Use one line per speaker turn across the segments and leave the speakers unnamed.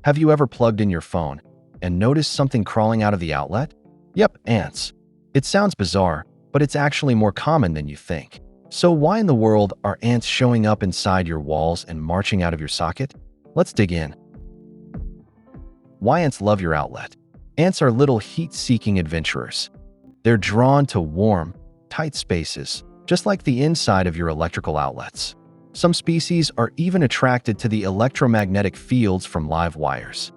Have you ever plugged in your phone and noticed something crawling out of the outlet? Yep, ants. It sounds bizarre, but it's actually more common than you think. So why in the world are ants showing up inside your walls and marching out of your socket? Let's dig in. Why ants love your outlet. Ants are little heat-seeking adventurers. They're drawn to warm, tight spaces, just like the inside of your electrical outlets. Some species are even attracted to the electromagnetic fields from live wires.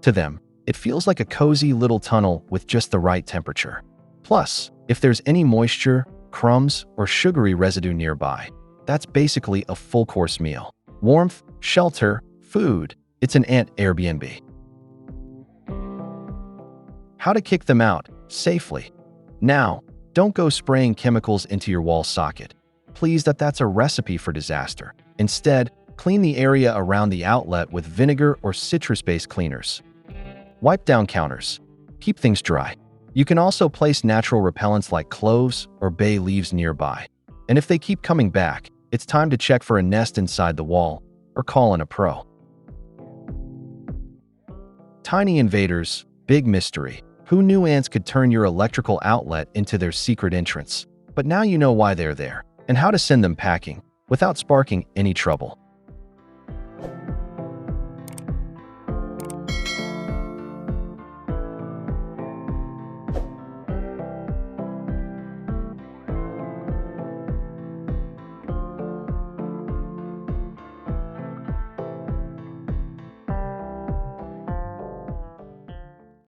To them, it feels like a cozy little tunnel with just the right temperature. Plus, if there's any moisture, crumbs, or sugary residue nearby, that's basically a full-course meal. Warmth, shelter, food. It's an ant Airbnb. How to kick them out safely. Now, don't go spraying chemicals into your wall socket. Please, that's a recipe for disaster. Instead, clean the area around the outlet with vinegar or citrus-based cleaners. Wipe down counters. Keep things dry. You can also place natural repellents like cloves or bay leaves nearby. And if they keep coming back, it's time to check for a nest inside the wall or call in a pro. Tiny invaders, big mystery. Who knew ants could turn your electrical outlet into their secret entrance? But now you know why they're there and how to send them packing without sparking any trouble.